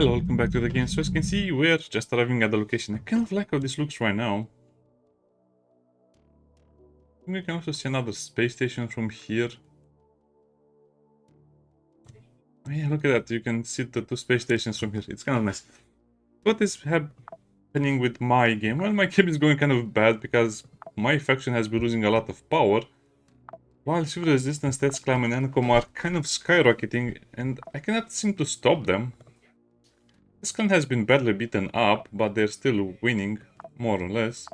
Hello, welcome back to the game. So as you can see, we're just arriving at the location. I kind of like how this looks right now. We can also see another space station from here. Oh yeah, look at that. You can see the two space stations from here. It's kind of nice. What is happening with my game? Well, my game is going kind of bad because my faction has been losing a lot of power. While civil resistance, stats, climb, and encom are kind of skyrocketing, and I cannot seem to stop them. This clan has been badly beaten up, but they're still winning, more or less.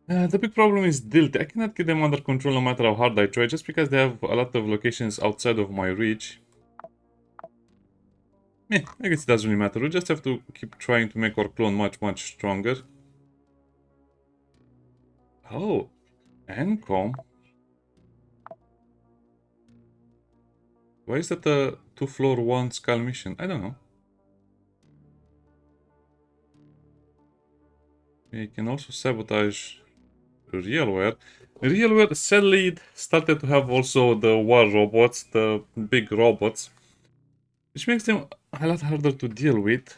The big problem is Dilt. I cannot get them under control no matter how hard I try, just because they have a lot of locations outside of my reach. I guess it doesn't really matter. We just have to keep trying to make our clone much stronger. Oh, Encom. Why is that a 2-floor 1 skull mission? I don't know. We can also sabotage Realware. Realware sadly started to have also the war robots, the big robots, which makes them a lot harder to deal with.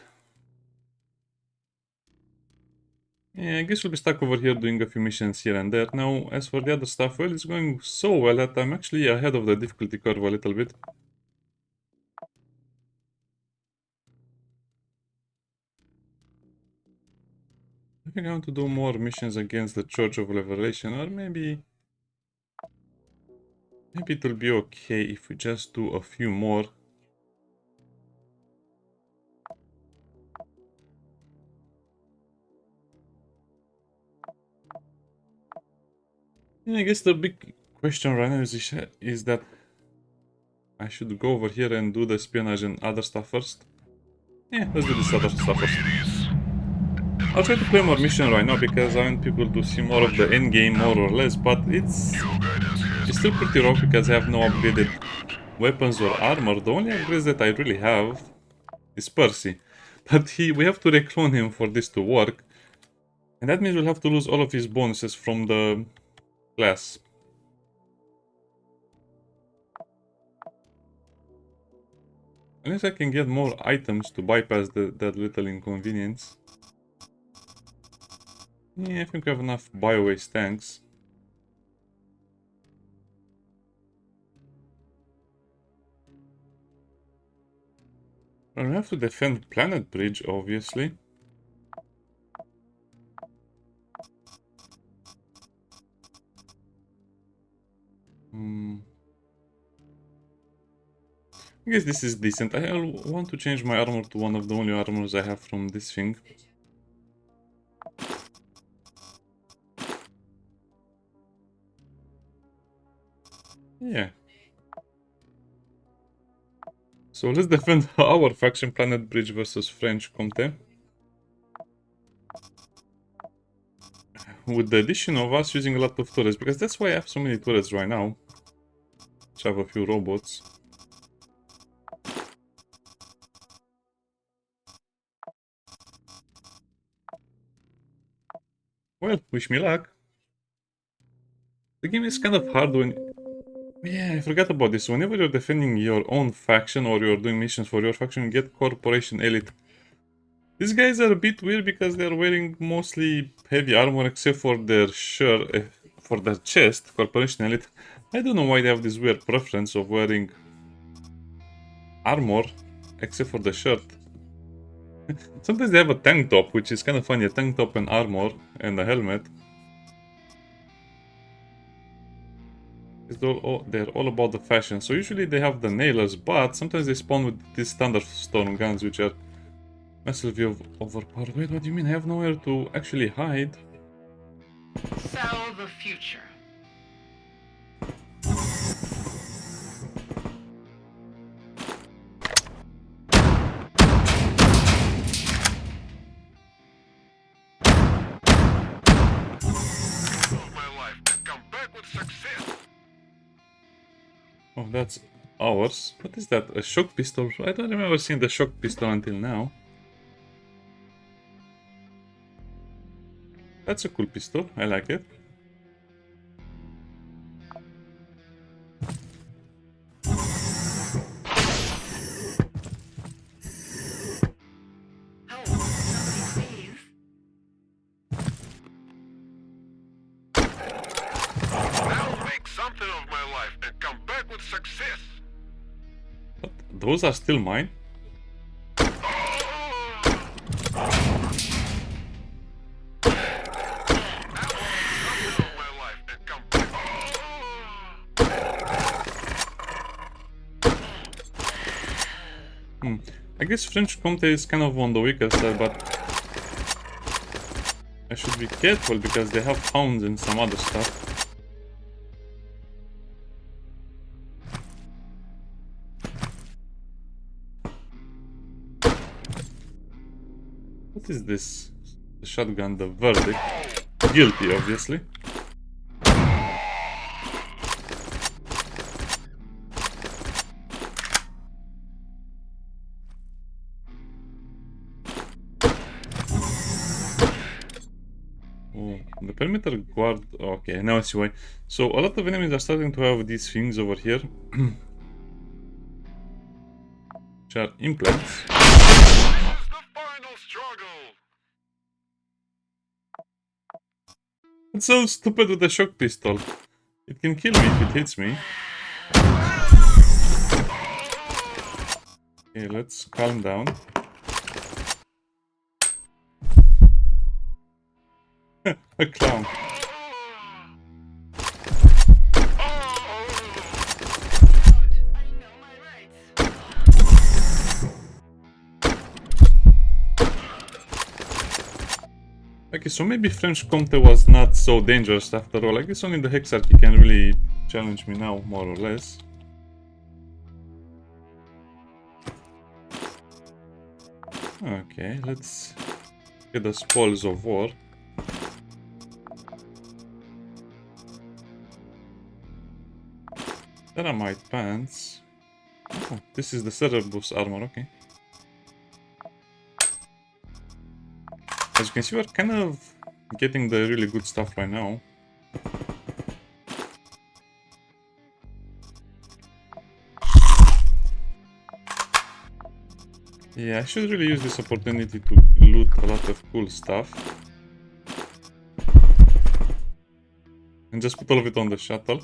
Yeah, I guess we'll be stuck over here doing a few missions here and there. Now, as for the other stuff, well, it's going so well that I'm actually ahead of the difficulty curve a little bit. I think I want to do more missions against the Church of Revelation, or maybe it will be okay if we just do a few more. Yeah, I guess the big question right now is that I should go over here and do the espionage and other stuff first. Yeah, let's do this other stuff first. I'll try to play more mission right now because I want people to see more of the end game more or less, but it's still pretty rough because I have no upgraded weapons or armor. The only upgrades that I really have is Percy. But we have to reclone him for this to work. And that means we'll have to lose all of his bonuses from the class. Unless I can get more items to bypass that little inconvenience. Yeah, I think we have enough bio-waste tanks. Well, we have to defend Planet Bridge, obviously. I guess this is decent. I want to change my armor to one of the only armors I have from this thing. Yeah. So let's defend our faction, Planet Bridge versus French Comte. With the addition of us using a lot of turrets, because that's why I have so many turrets right now. Which have a few robots. Well, wish me luck. The game is kind of hard when... Yeah, I forgot about this. Whenever you're defending your own faction or you're doing missions for your faction, you get Corporation Elite. These guys are a bit weird because they're wearing mostly heavy armor except for their shirt, for their chest, Corporation Elite. I don't know why they have this weird preference of wearing armor except for the shirt. Sometimes they have a tank top, which is kind of funny, a tank top and armor and a helmet. They're all about the fashion. So usually they have the nailers, but sometimes they spawn with these standard storm guns, which are massively overpowered. Wait, what do you mean? I have nowhere to actually hide. Sell the future. Oh, that's ours. What is that? A shock pistol? I don't remember seeing the shock pistol until now. That's a cool pistol. I like it. success. But those are still mine? I guess French Comte is kind of on the weaker side, but I should be careful because they have hounds and some other stuff. What is this? The shotgun, the verdict. Guilty, obviously. Oh, the perimeter guard. Okay, now I see why. So a lot of enemies are starting to have these things over here, which are implants. The final struggle. It's so stupid with the shock pistol. It can kill me if it hits me. Okay, let's calm down. A clown. I know my rights. Okay, so maybe French Comte was not so dangerous after all. I guess only the Hexarchy can really challenge me now, more or less. Okay, let's get the spoils of war. Thermite pants. Oh, this is the Cerebus armor, okay. As you can see, we're kind of getting the really good stuff right now. Yeah, I should really use this opportunity to loot a lot of cool stuff. And just put all of it on the shuttle.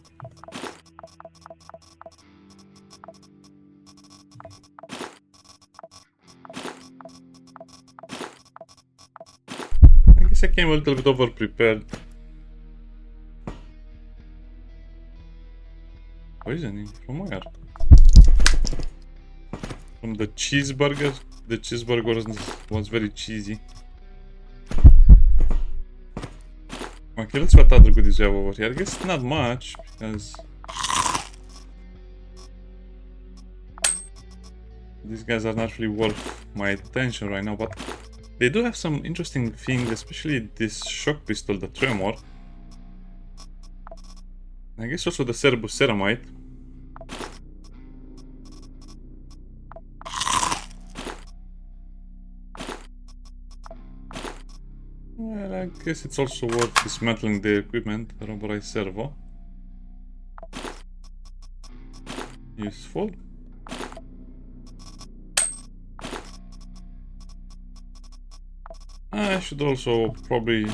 I guess I came a little bit over prepared. Poisoning? From where? From the cheeseburger? The cheeseburger was very cheesy. Okay, let's see what other goodies we have over here. I guess not much, because these guys are not really worth my attention right now, but they do have some interesting things, especially this shock pistol, the Tremor. I guess also the Cerebus Ceramite. Well, I guess it's also worth dismantling the equipment. Rubberized servo. Useful. I should also probably...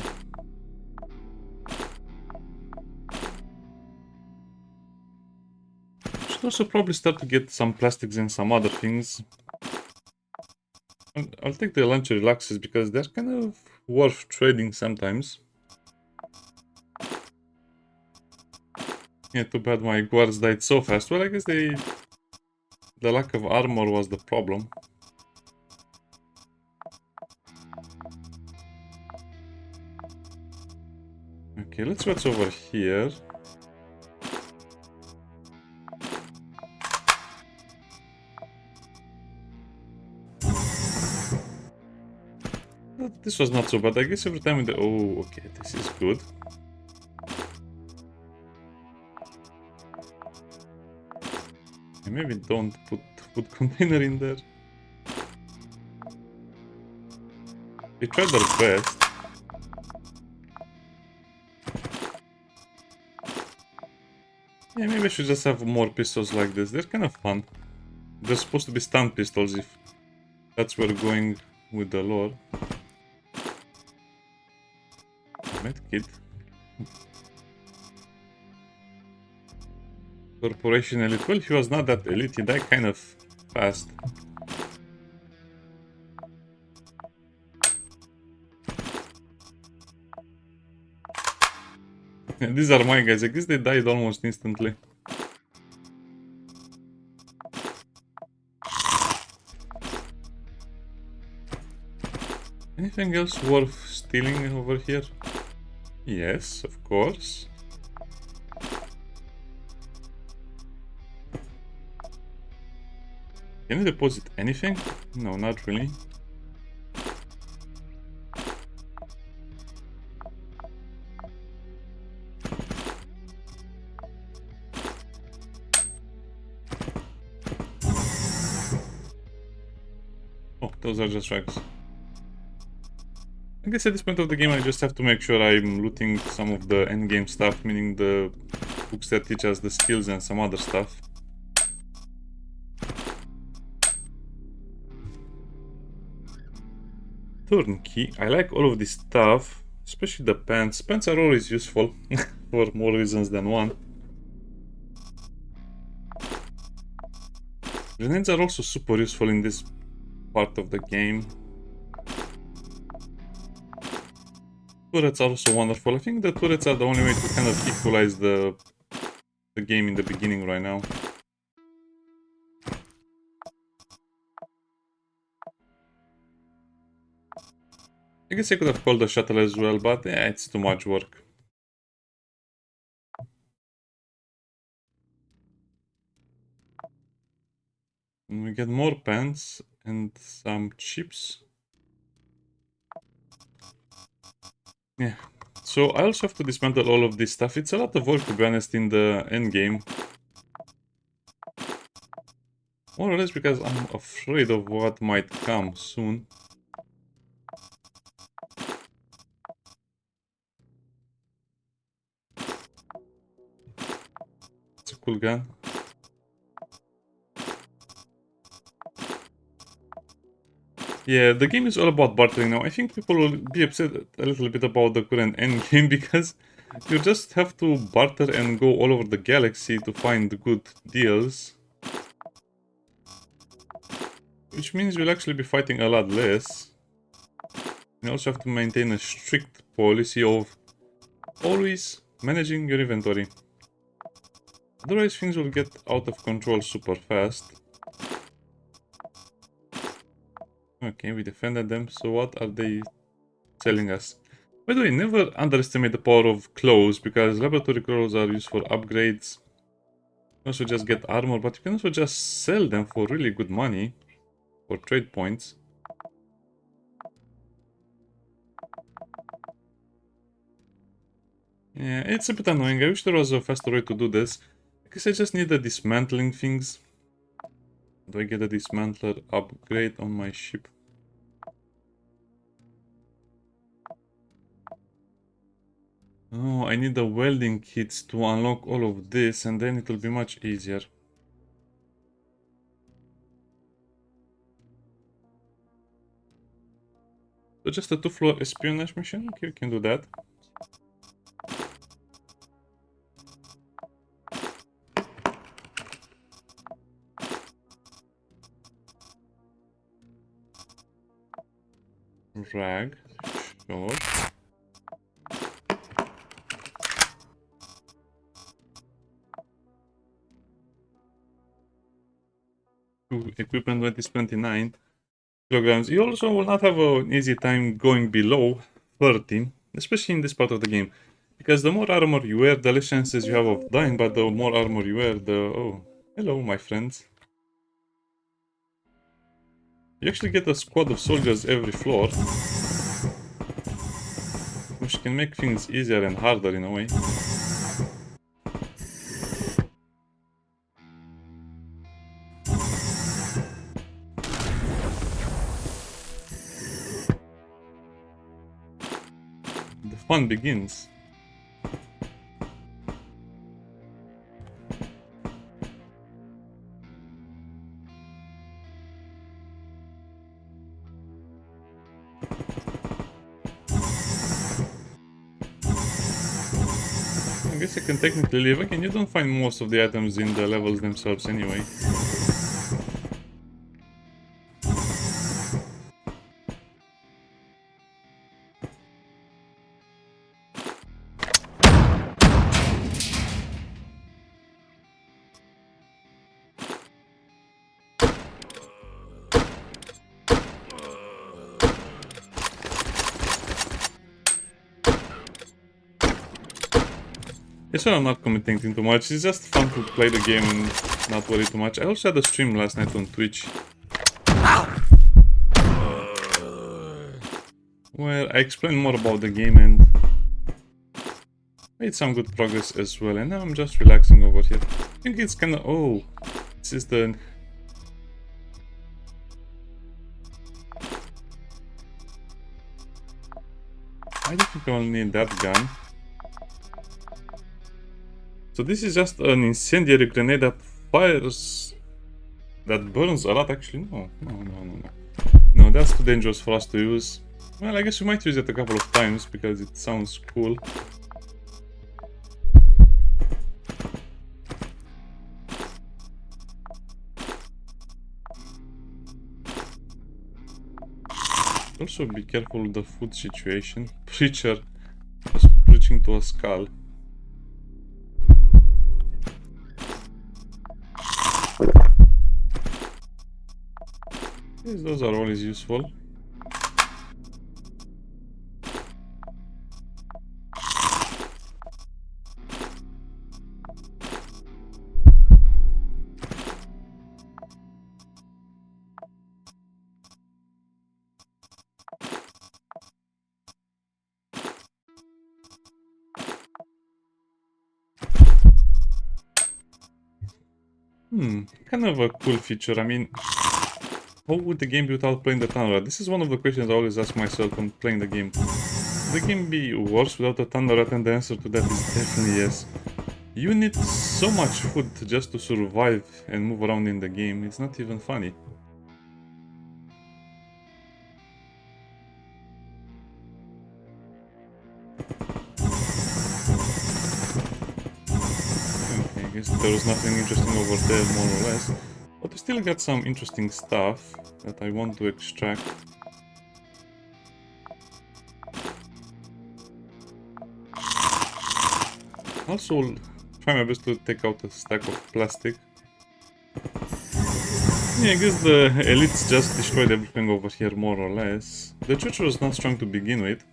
should also probably start to get some plastics and some other things. I'll take the launcher relaxes because they're kind of worth trading sometimes. Yeah, too bad my guards died so fast. Well, I guess the lack of armor was the problem. Okay, let's see what's over here. This was not so bad. I guess every time in the... oh, okay, this is good. Maybe don't put food container in there. They tried their best. Yeah, maybe I should just have more pistols like this. They're kind of fun. They're supposed to be stun pistols if that's where we're going with the lore. Medkit. Corporation elite. Well, he was not that elite. He died kind of fast. And these are my guys. I guess they died almost instantly. Anything else worth stealing over here? Yes, of course. Can you deposit anything? No, not really. Oh, those are just rags. I guess at this point of the game I just have to make sure I'm looting some of the endgame stuff, meaning the books that teach us the skills and some other stuff. Turnkey. I like all of this stuff, especially the pants. Pants are always useful for more reasons than one. Grenades are also super useful in this part of the game. Turrets are also wonderful. I think the turrets are the only way to kind of equalize the game in the beginning right now. I guess I could have called the shuttle as well, but yeah, it's too much work. And we get more pants and some chips. Yeah. So I also have to dismantle all of this stuff. It's a lot of work, to be honest, in the end game. More or less because I'm afraid of what might come soon. It's a cool gun. Yeah, the game is all about bartering now. I think people will be upset a little bit about the current endgame because you just have to barter and go all over the galaxy to find good deals. Which means you'll actually be fighting a lot less. You also have to maintain a strict policy of always managing your inventory. Otherwise things will get out of control super fast. Okay, we defended them, so what are they selling us? By the way, never underestimate the power of clothes, because laboratory clothes are used for upgrades. You can also just get armor, but you can also just sell them for really good money, for trade points. Yeah, it's a bit annoying. I wish there was a faster way to do this. I guess I just need the dismantling things. Do I get a dismantler upgrade on my ship? Oh, I need the welding kits to unlock all of this, and then it will be much easier. So just a 2-floor espionage mission? Okay, we can do that. Rag, sure. Equipment 2029 kilograms. You also will not have an easy time going below 30, especially in this part of the game. Because the more armor you wear, the less chances you have of dying, but the more armor you wear, the... Oh, hello, my friends. You actually get a squad of soldiers every floor, which can make things easier and harder in a way. The fun begins. guess I can technically leave. Again, you don't find most of the items in the levels themselves anyway. It's why I'm not commentating too much. It's just fun to play the game and not worry too much. I also had a stream last night on Twitch where I explained more about the game and made some good progress as well. And now I'm just relaxing over here. I think it's kind of... Oh, this is the... I don't think I'll need that gun. So this is just an incendiary grenade that fires... that burns a lot, actually. No. No, that's too dangerous for us to use. Well, I guess we might use it a couple of times because it sounds cool. Also be careful with the food situation. Preacher was preaching to a skull. Yes, those are always useful. Kind of a cool feature. I mean, how would the game be without playing the Thunder? This is one of the questions I always ask myself when playing the game. Would the game be worse without a Thunder? And the answer to that is definitely yes. You need so much food just to survive and move around in the game. It's not even funny. Okay, I guess there was nothing interesting over there, more or less. But we still got some interesting stuff that I want to extract. Also, try my best to take out a stack of plastic. Yeah, I guess the elites just destroyed everything over here, more or less. The church was not strong to begin with.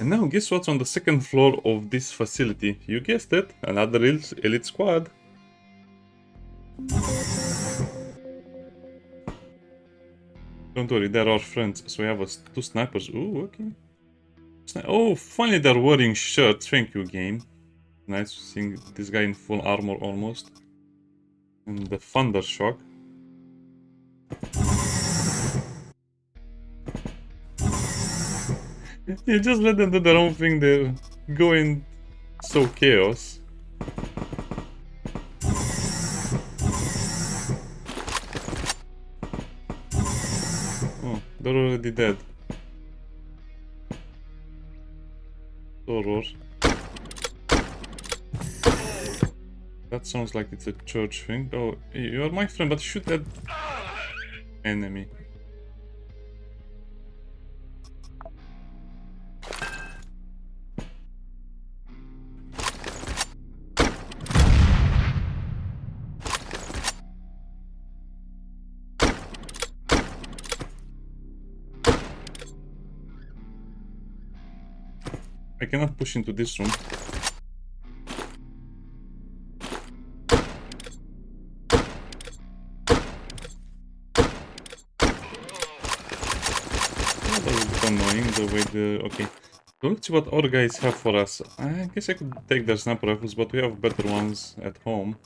And now, guess what's on the second floor of this facility? You guessed it, another elite squad. Don't worry, they're our friends. So we have two snipers. Ooh, okay. Oh, finally they're wearing shirts. Thank you, game. Nice seeing this guy in full armor almost. And the thunder shock. You just let them do their own thing. They're going so chaos. Oh, they're already dead. Horror. That sounds like it's a church thing. Oh, you are my friend, but shoot that enemy. I cannot push into this room. Annoying the way the... Okay. So let's see what our guys have for us. I guess I could take their sniper rifles, but we have better ones at home.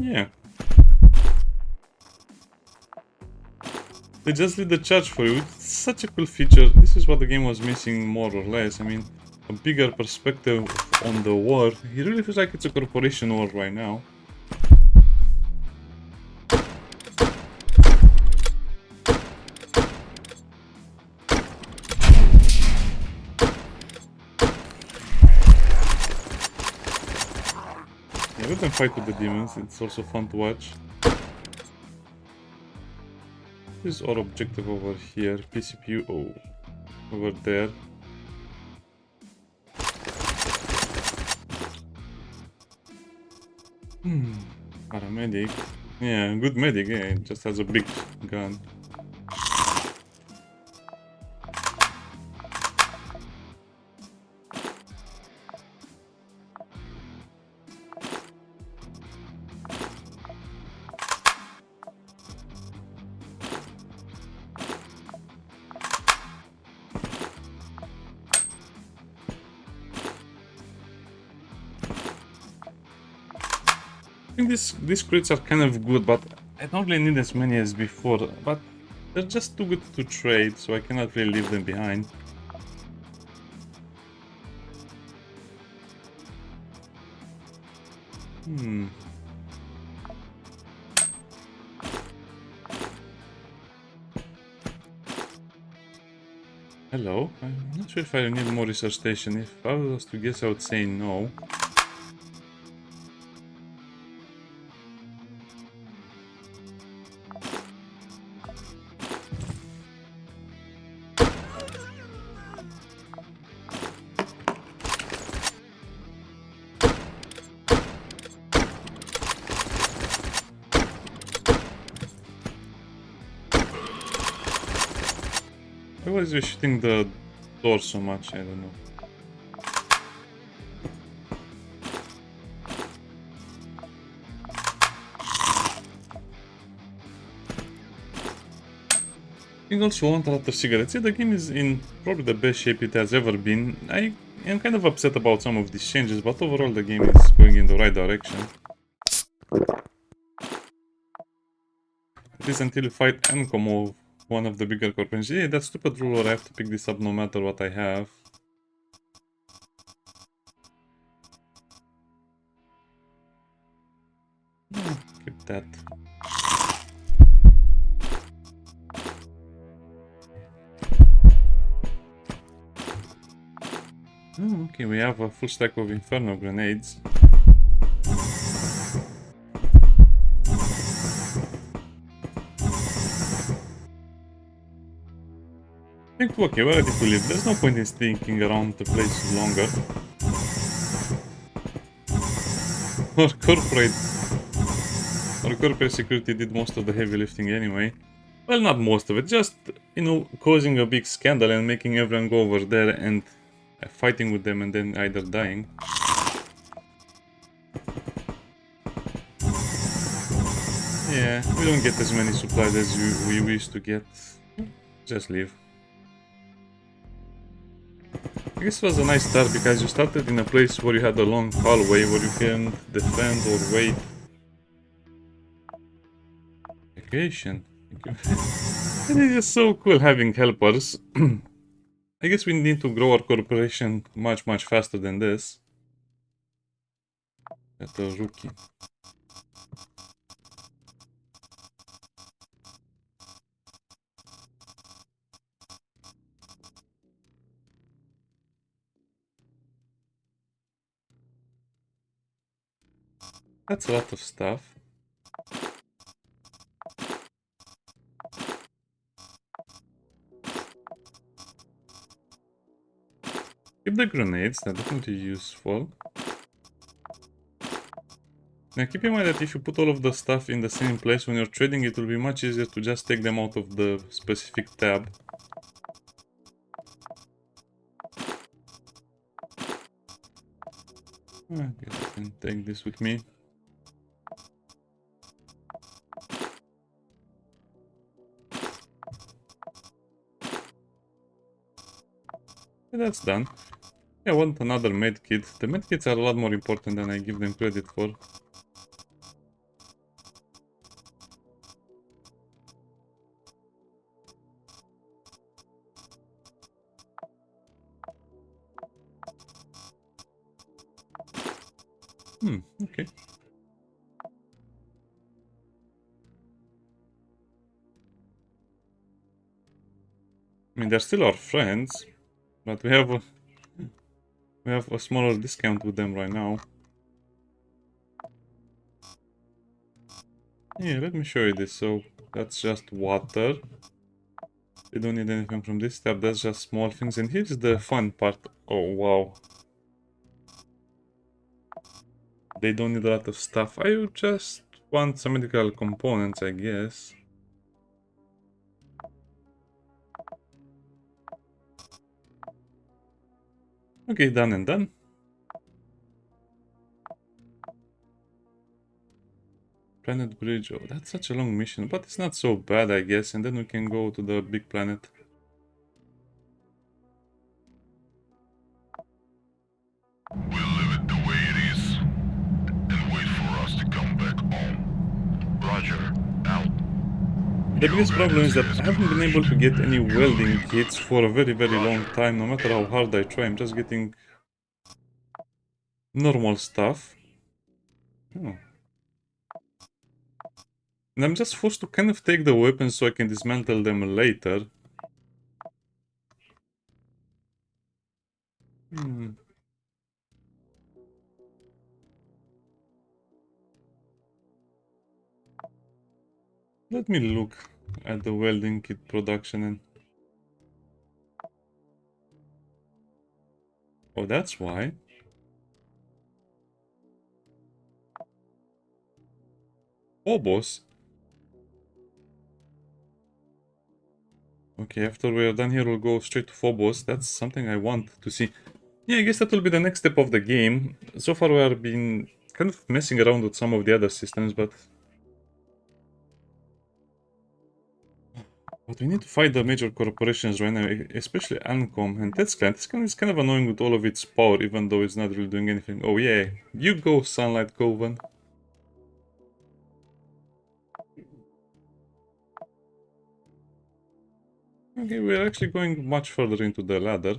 Yeah. They just lit the charge for you. It's such a cool feature. This is what the game was missing, more or less. I mean, a bigger perspective on the war, it really feels like it's a corporation war right now. Yeah, let them fight with the demons, it's also fun to watch. This is our objective over here, PCPU, oh, over there. Paramedic. Yeah, good medic, yeah, it just has a big gun. I think these crits are kind of good, but I don't really need as many as before. But they're just too good to trade, so I cannot really leave them behind. Hello? I'm not sure if I need more research station. If I was to guess, I would say no. Why was you shooting the door so much? I don't know. I think also want a lot of cigarettes. Yeah, the game is in probably the best shape it has ever been. I am kind of upset about some of these changes, but overall the game is going in the right direction. At least until you fight Encom, one of the bigger corporations. Yeah, that stupid rule where I have to pick this up no matter what I have. Keep that. Oh, okay, we have a full stack of Inferno grenades. I think, okay, we're ready to leave. There's no point in sticking around the place longer. Our corporate security did most of the heavy lifting anyway. Well, not most of it, just, you know, causing a big scandal and making everyone go over there and fighting with them and then either dying. Yeah, we don't get as many supplies as we used to get. Just leave. I guess it was a nice start because you started in a place where you had a long hallway where you can defend or wait. Vacation. It is just so cool having helpers. I guess we need to grow our corporation much faster than this. At a rookie. That's a lot of stuff. Keep the grenades, they're definitely useful. Now keep in mind that if you put all of the stuff in the same place when you're trading, it will be much easier to just take them out of the specific tab. I guess I can take this with me. Yeah, that's done. Yeah, I want another medkit. The medkits are a lot more important than I give them credit for. Okay. I mean, they're still our friends, but we have a smaller discount with them right now. Yeah, let me show you this. So that's just water. They don't need anything from this tab. That's just small things. And here's the fun part. Oh wow. They don't need a lot of stuff. I just want some medical components, I guess. Okay, done and done. Planet Bridge. Oh, that's such a long mission, but it's not so bad, I guess. And then we can go to the big planet. We'll leave it the way it is and wait for us to come back home. Roger. Out. The biggest problem is that I haven't been able to get any welding kits for a very, very long time. No matter how hard I try, I'm just getting normal stuff. Oh. And I'm just forced to kind of take the weapons so I can dismantle them later. Let me look at the welding kit production and... Oh, that's why. Phobos. Okay, after we are done here, we'll go straight to Phobos. That's something I want to see. Yeah, I guess that will be the next step of the game. So far we have been kind of messing around with some of the other systems, but we need to fight the major corporations right now, especially Ancom and Tetscan. Is kind of annoying with all of its power, even though it's not really doing anything. Oh yeah, you go, Sunlight Coven. Okay, we're actually going much further into the ladder.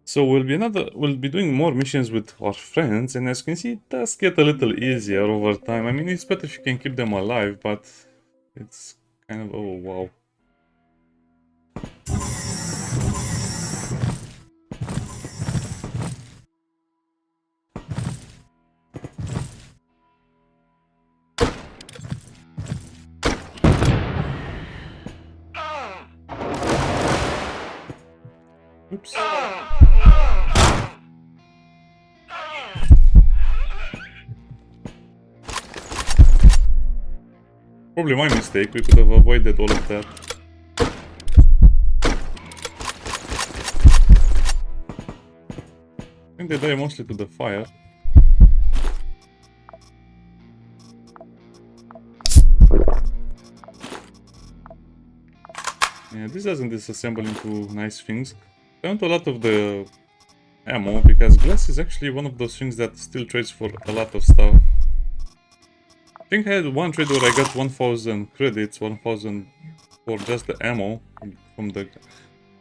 So we'll be doing more missions with our friends, and as you can see, it does get a little easier over time. I mean, it's better if you can keep them alive, but it's kind of, oh wow. Oops. Probably my mistake, we could have avoided all of that. I think they die mostly to the fire. Yeah, this doesn't disassemble into nice things. I want a lot of the ammo, because glass is actually one of those things that still trades for a lot of stuff. I think I had one trade where I got 1000 credits, 1000 for just the ammo from the...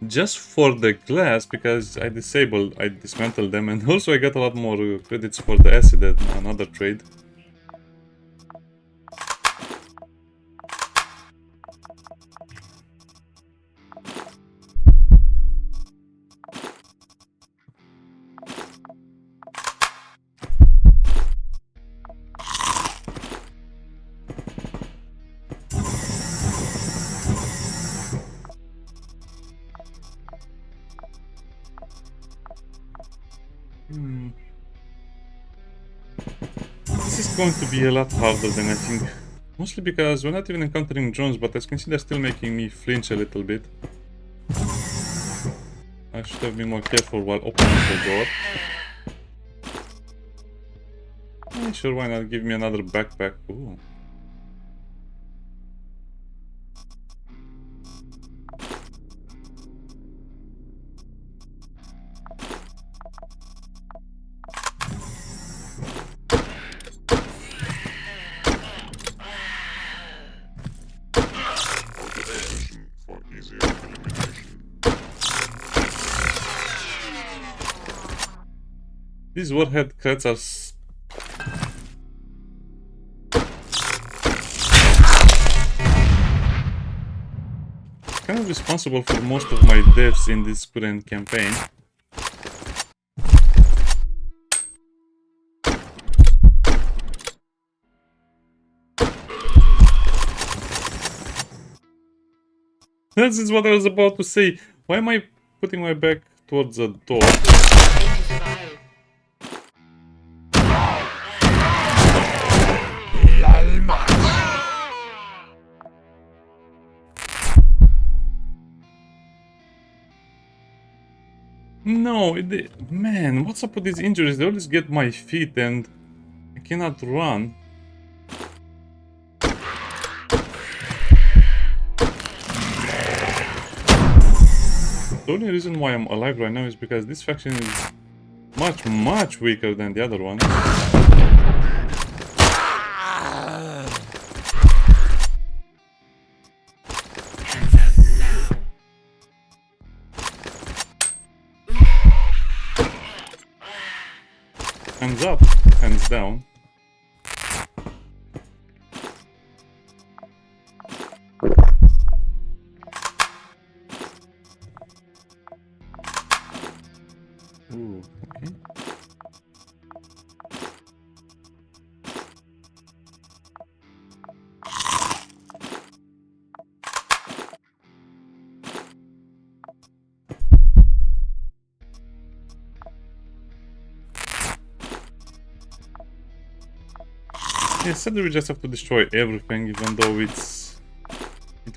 Just for the glass, because I dismantled them, and also I got a lot more credits for the acid at another trade. This is going to be a lot harder than I think. Mostly because we're not even encountering drones, but as you can see, they're still making me flinch a little bit. I should have been more careful while opening the door. Yeah, sure, why not? Give me another backpack. Ooh. These warhead crats are kind of responsible for most of my deaths in this current campaign. This is what I was about to say. Why am I putting my back towards the door? No, man, what's up with these injuries? They always get my feet and I cannot run. The only reason why I'm alive right now is because this faction is much weaker than the other one. Hands up, hands down. Ooh, okay. Yeah, sadly we just have to destroy everything, even though it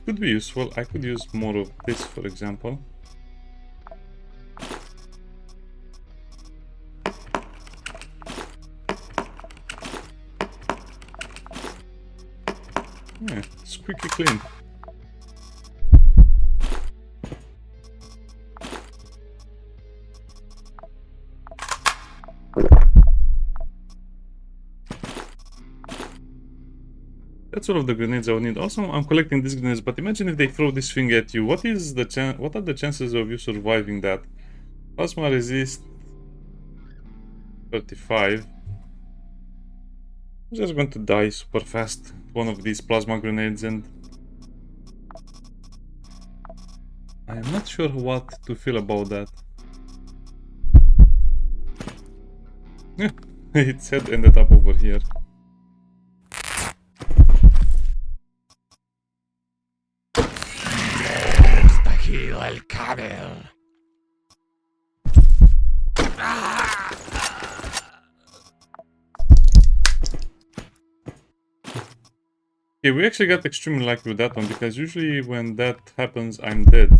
could be useful. I could use more of this, for example. Yeah, squeaky clean. That's all of the grenades I would need. Also, I'm collecting these grenades, but imagine if they throw this thing at you. What are the chances of you surviving that? Plasma resist 35. I'm just going to die super fast. One of these plasma grenades, and I am not sure what to feel about that. Its head ended up over here. El camel. Okay, we actually got extremely lucky with that one, because usually when that happens, I'm dead.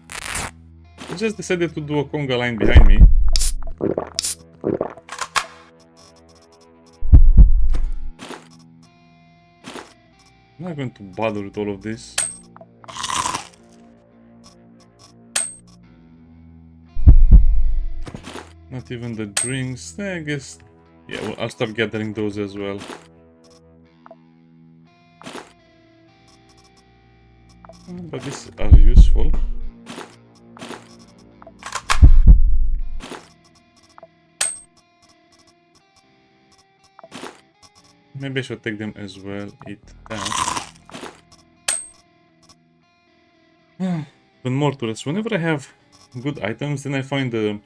I just decided to do a conga line behind me. I'm not going to bother with all of this. Not even the drinks. I guess... yeah, well, I'll start gathering those as well. But these are useful. Maybe I should take them as well. Eat that. Even more turrets. Whenever I have good items, then I find a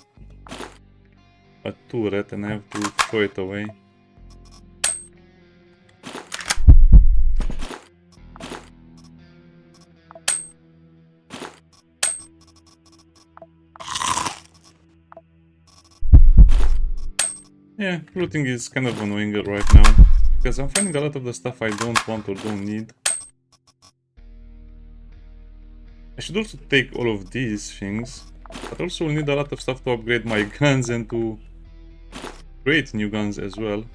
turret and I have to throw it away. Yeah, looting is kind of annoying right now, because I'm finding a lot of the stuff I don't want or don't need. I should also take all of these things, but also will need a lot of stuff to upgrade my guns and to create new guns as well.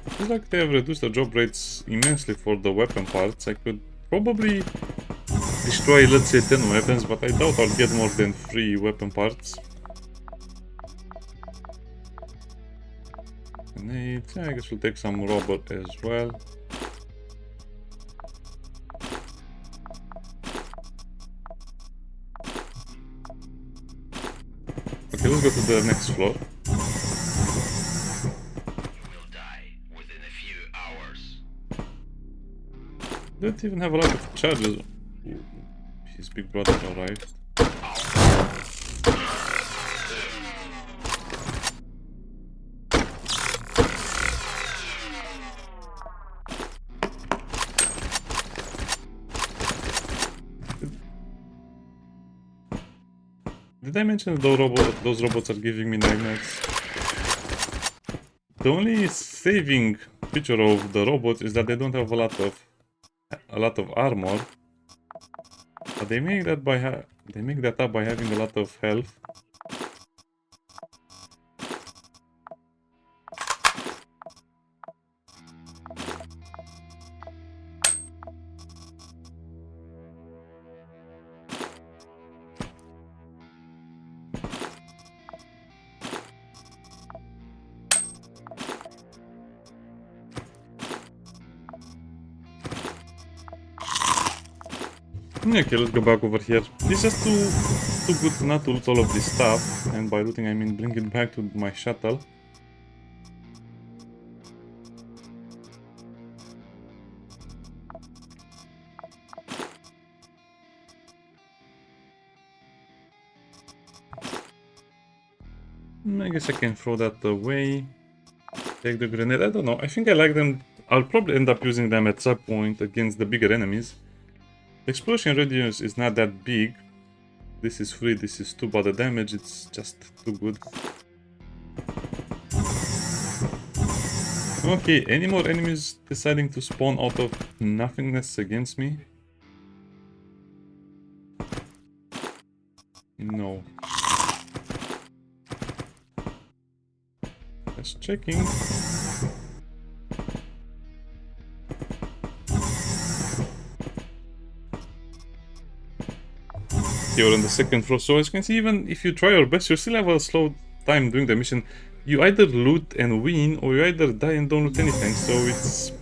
It's like they have reduced the drop rates immensely for the weapon parts. I could probably destroy, let's say, 10 weapons, but I doubt I'll get more than 3 weapon parts. Grenades, I guess we'll take some rubber as well. go to the next floor. Will die within a few hours. Don't even have a lot of charges. Ooh, his big brother arrived. Did I mention that those robots are giving me nightmares? The only saving feature of the robots is that they don't have a lot of armor. But they make that up by having a lot of health. Okay, let's go back over here. This is too good not to loot all of this stuff, and by looting I mean bring it back to my shuttle. I guess I can throw that away. Take the grenade. I don't know. I think I like them. I'll probably end up using them at some point against the bigger enemies. The explosion radius is not that big. This is 3, this is 2, but the damage it's just too good. Okay, any more enemies deciding to spawn out of nothingness against me? No. Just checking. You're on the second floor, so as you can see, even if you try your best, you still have a slow time doing the mission. You either loot and win, or you either die and don't loot anything, so it's...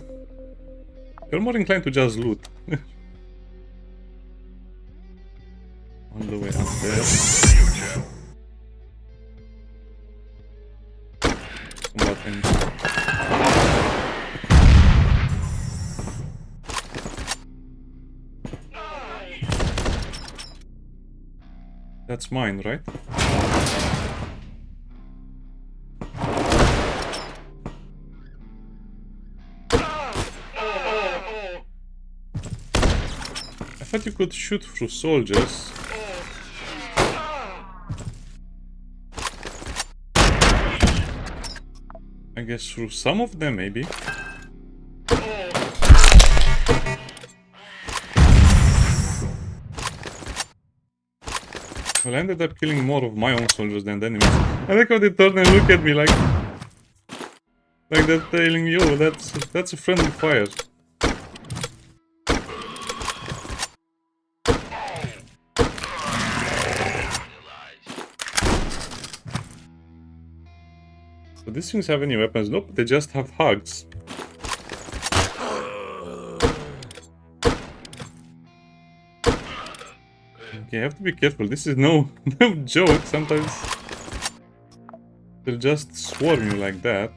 You're more inclined to just loot. All the way up there. Combat ends. That's mine, right? I thought you could shoot through soldiers. I guess through some of them, maybe. Well, I ended up killing more of my own soldiers than the enemies. I like how they turn and look at me like they're telling me, oh, that's a friendly fire. So these things have any weapons? Nope, they just have hugs. Okay, I have to be careful. This is no joke. Sometimes they'll just swarm you like that.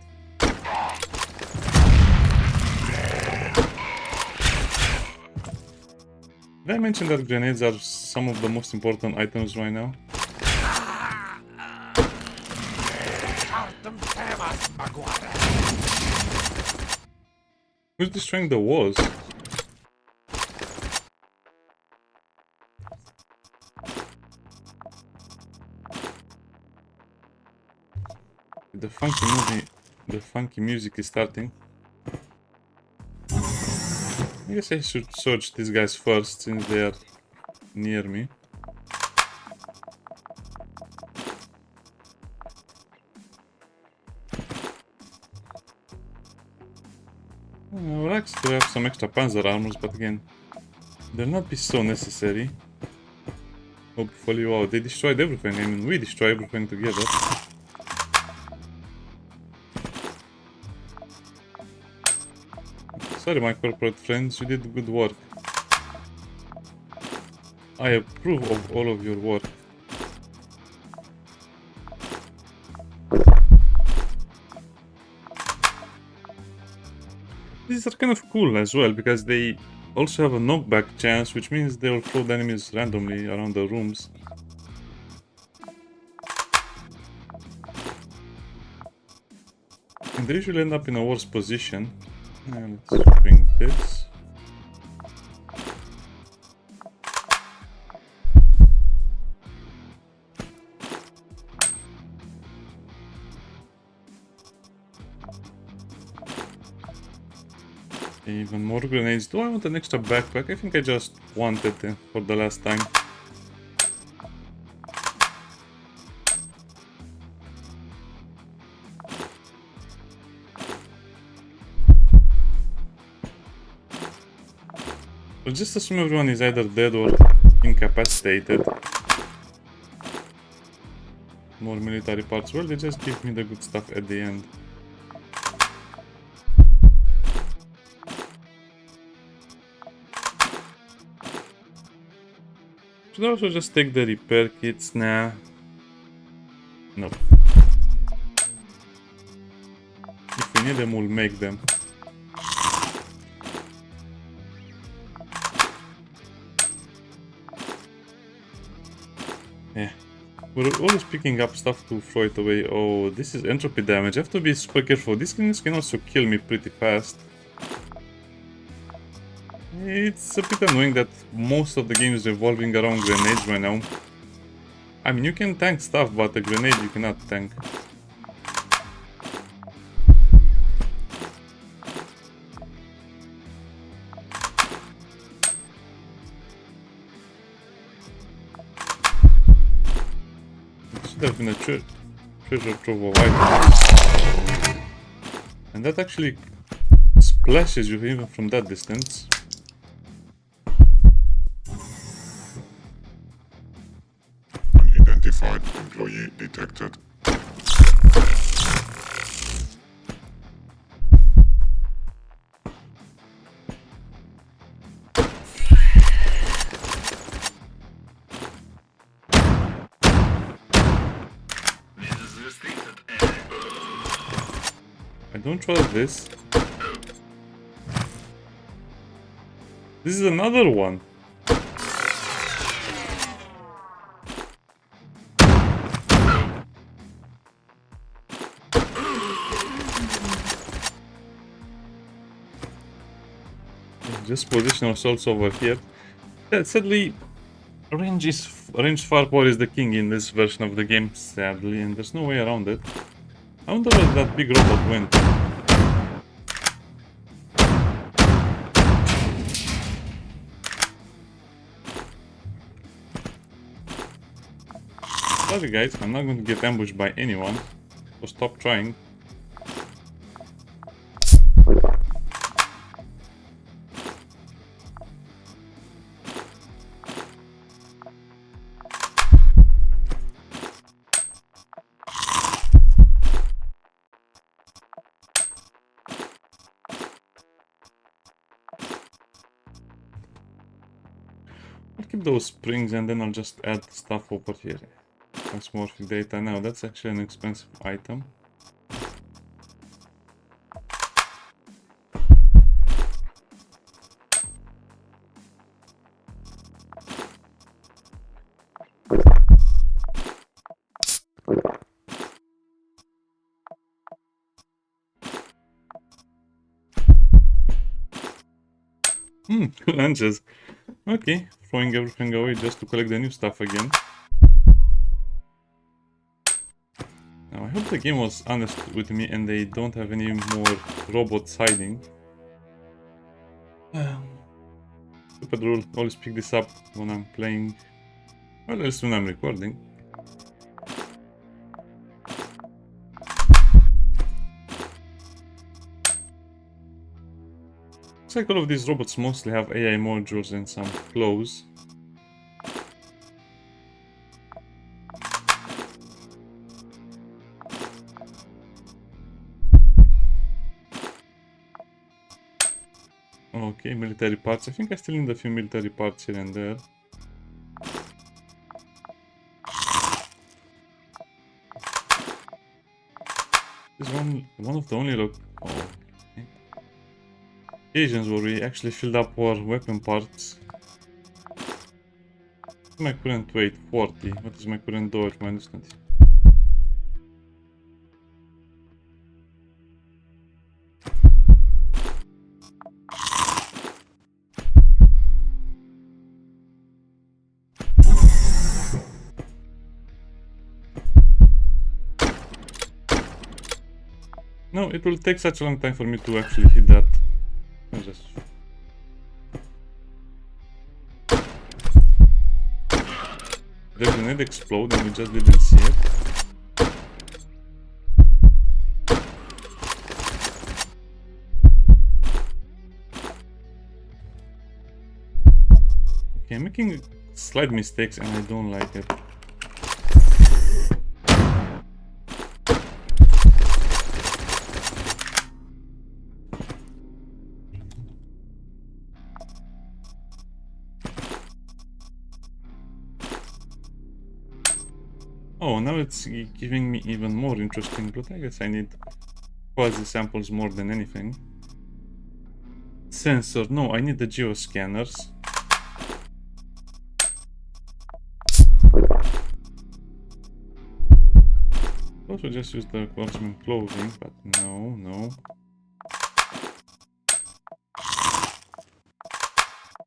Did I mention that grenades are some of the most important items right now? Who's destroying the walls? The funky music is starting. I guess I should search these guys first since they are near me. I would like to have some extra panzer armors, but again, they'll not be so necessary. Hopefully, wow, they destroyed everything. I mean, we destroy everything together. Sorry, my corporate friends, you did good work. I approve of all of your work. These are kind of cool as well, because they also have a knockback chance, which means they will throw the enemies randomly around the rooms. And they usually end up in a worse position. Let's bring this. Even more grenades. Do I want an extra backpack? I think I just wanted it for the last time. I'll just assume everyone is either dead or incapacitated. More military parts. Well, they just give me the good stuff at the end. Should I also just take the repair kits? Nah. Nope. If we need them, we'll make them. Yeah. We're always picking up stuff to throw it away. Oh, this is entropy damage. I have to be super careful. These things can also kill me pretty fast. It's a bit annoying that most of the game is revolving around grenades right now. I mean, you can tank stuff, but a grenade you cannot tank. It should have been a treasure trove of items. And that actually splashes you even from that distance. Unidentified employee detected. I don't trust this. This is another one. Just position ourselves over here. Yeah, sadly, range firepower is the king in this version of the game, sadly, and there's no way around it. I wonder where that big robot went. Sorry guys, I'm not going to get ambushed by anyone, so stop trying. I'll keep those springs and then I'll just add stuff over here. QuasiMorph data. Now that's actually an expensive item. Lunches. Okay, throwing everything away just to collect the new stuff again. Now I hope the game was honest with me and they don't have any more robots hiding. Stupid rule, always pick this up when I'm playing, well, at least when I'm recording. Looks like all of these robots mostly have AI modules and some clothes. Okay, military parts. I think I still need a few military parts here and there. This is one of the only oh, okay. occasions where we actually filled up our weapon parts. What's my current weight? 40. What is my current dodge? Minus 20. No, it will take such a long time for me to actually hit that. I'll just... The grenade exploded and we just didn't see it. Okay, I'm making slight mistakes and I don't like it. Oh, now it's giving me even more interesting loot. I guess I need quasi samples more than anything. Sensor. No, I need the geoscanners. Also just use the QuasiMorph clothing, but no.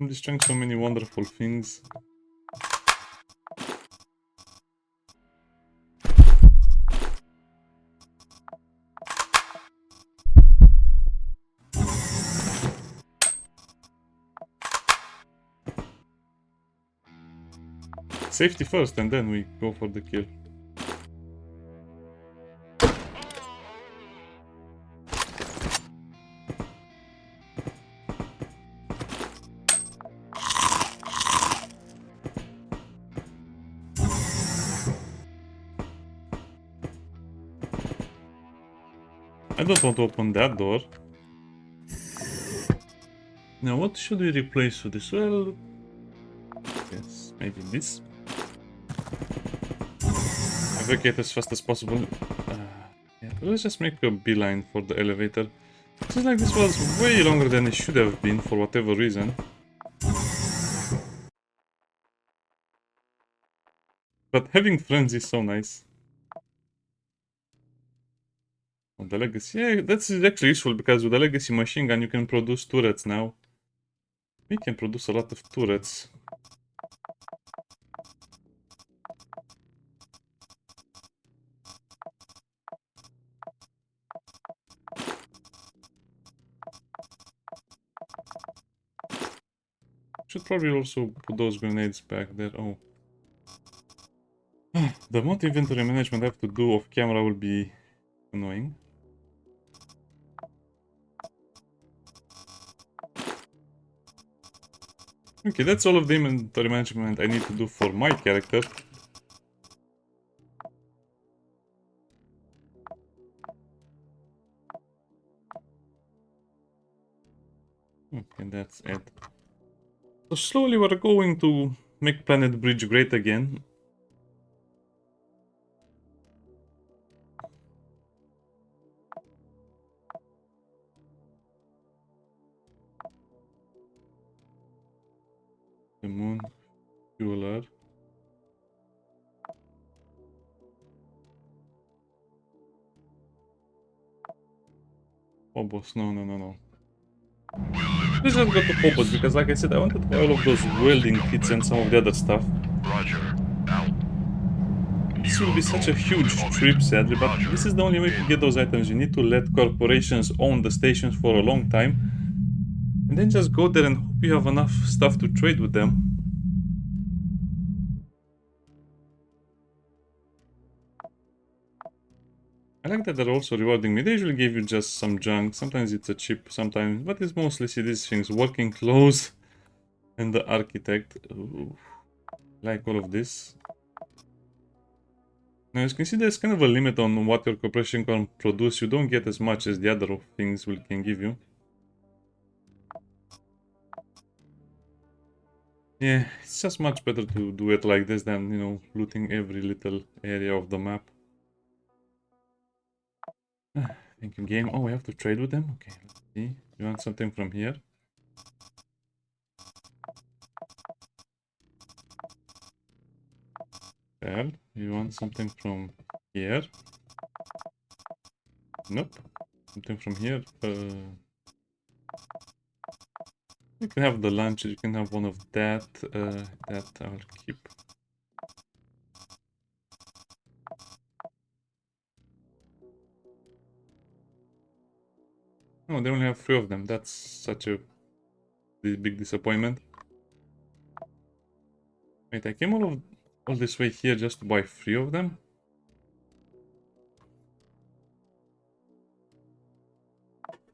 I'm destroying so many wonderful things. Safety first and then we go for the kill. I don't want to open that door. Now what should we replace with this? Well, yes, maybe this. Evacuate as fast as possible. Yeah, let's just make a beeline for the elevator. Seems like this was way longer than it should have been for whatever reason. But having friends is so nice. Oh, the legacy, yeah, that's actually useful because with the legacy machine gun you can produce turrets now. We can produce a lot of turrets. Should probably also put those grenades back there. Oh. The amount of inventory management I have to do off camera will be annoying. Okay, that's all of the inventory management I need to do for my character. Okay, that's it. So slowly we're going to make Planet Bridge great again. The moon, fueler. Phobos, no. Let's just go to Phobos because like I said, I wanted to buy all of those welding kits and some of the other stuff. Roger. Out. This will be such a huge trip sadly, but this is the only way to get those items. You need to let corporations own the stations for a long time. And then just go there and hope you have enough stuff to trade with them. I like that they're also rewarding me. They usually give you just some junk. Sometimes it's a chip, sometimes, but it's mostly see these things. Working clothes and the architect. Ooh, like all of this. Now as you can see, there's kind of a limit on what your corporation can produce. You don't get as much as the other things can give you. Yeah, it's just much better to do it like this than, you know, looting every little area of the map. Thank you, game. Oh, we have to trade with them? Okay. See, you want something from here? Well, you want something from here? Nope. Something from here? You can have the lunch, you can have one of that. That I'll keep. Oh, they only have 3 of them. That's such a big disappointment. Wait, I came all this way here just to buy 3 of them?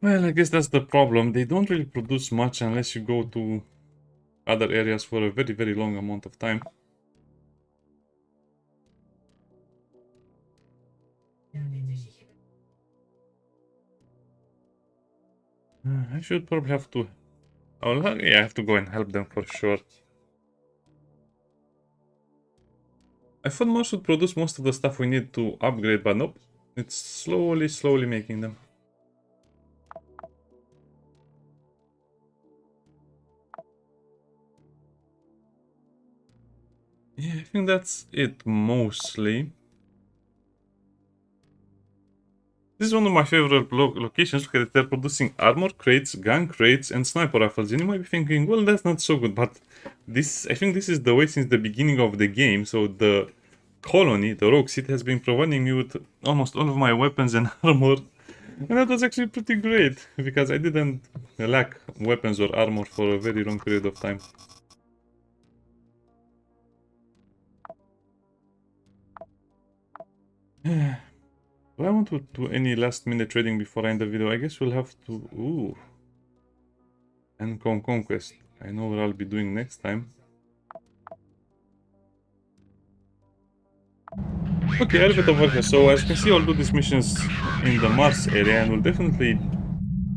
Well, I guess that's the problem. They don't really produce much unless you go to other areas for a very long amount of time. I should probably have to... Oh, yeah, I have to go and help them for sure. I thought Mars would produce most of the stuff we need to upgrade, but nope. It's slowly making them. Yeah, I think that's it mostly. This is one of my favorite locations. Look at it, they're producing armor crates, gun crates, and sniper rifles. And you might be thinking, well, that's not so good, but I think this is the way since the beginning of the game. So the colony, the rogue city, has been providing me with almost all of my weapons and armor. And that was actually pretty great, because I didn't lack weapons or armor for a very long period of time. Do I want to do any last minute trading before I end the video? I guess we'll have to... Ooh. And Conquest. I know what I'll be doing next time. Okay, I'll get over here. So as you can see, I'll do these missions in the Mars area and will definitely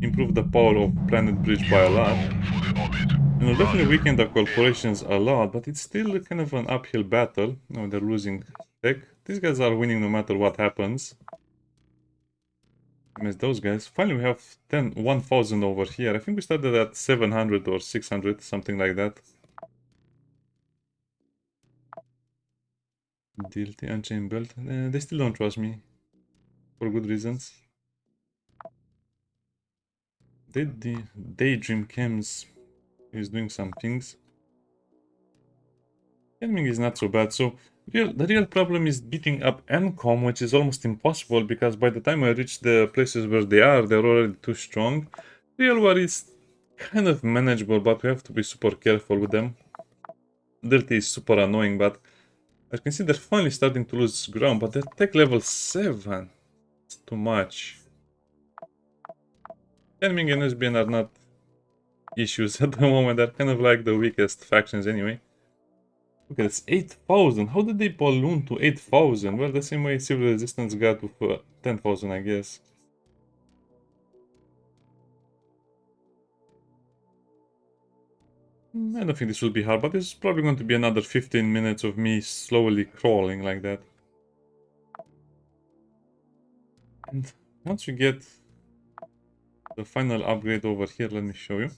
improve the power of Planet Bridge by a lot. And will definitely weaken the corporations a lot, but it's still kind of an uphill battle. No, they're losing tech. These guys are winning no matter what happens. I miss those guys. Finally, we have 1,000 over here. I think we started at 700 or 600, something like that. DLT Unchained Belt. They still don't trust me. For good reasons. The Daydream Chems is doing some things. Gaming is not so bad. So the real problem is beating up NCOM, which is almost impossible because by the time I reach the places where they're already too strong. Real war is kind of manageable, but we have to be super careful with them. Dirty is super annoying, but as you can see, they're finally starting to lose ground, but they're tech level 7. It's too much. Gaming and SBN are not issues at the moment. They're kind of like the weakest factions anyway. Look at this, 8,000. How did they balloon to 8,000? Well, the same way Civil Resistance got to 10,000, I guess. I don't think this will be hard, but this is probably going to be another 15 minutes of me slowly crawling like that. And once we get the final upgrade over here, let me show you.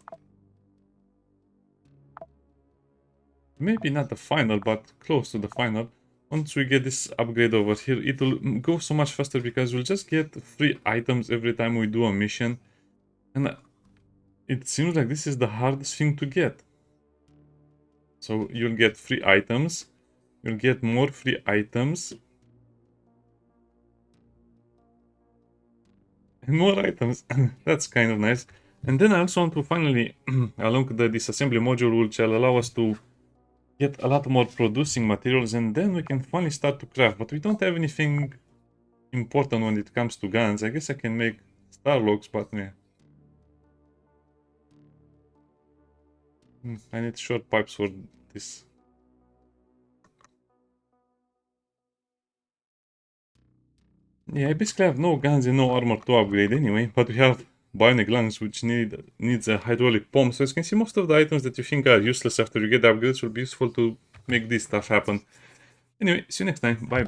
Maybe not the final, but close to the final. Once we get this upgrade over here, it will go so much faster because we'll just get free items every time we do a mission. And it seems like this is the hardest thing to get. So you'll get free items. You'll get more free items. And more items. That's kind of nice. And then I also want to finally unlock the disassembly module, which will allow us to get a lot more producing materials, and then we can finally start to craft. But we don't have anything important when it comes to guns. I guess I can make Starlocks, but yeah. I need short pipes for this. Yeah, I basically have no guns and no armor to upgrade anyway, but we have bionic lungs, which needs a hydraulic pump. So as you can see, most of the items that you think are useless after you get upgrades will be useful to make this stuff happen. Anyway, see you next time. Bye.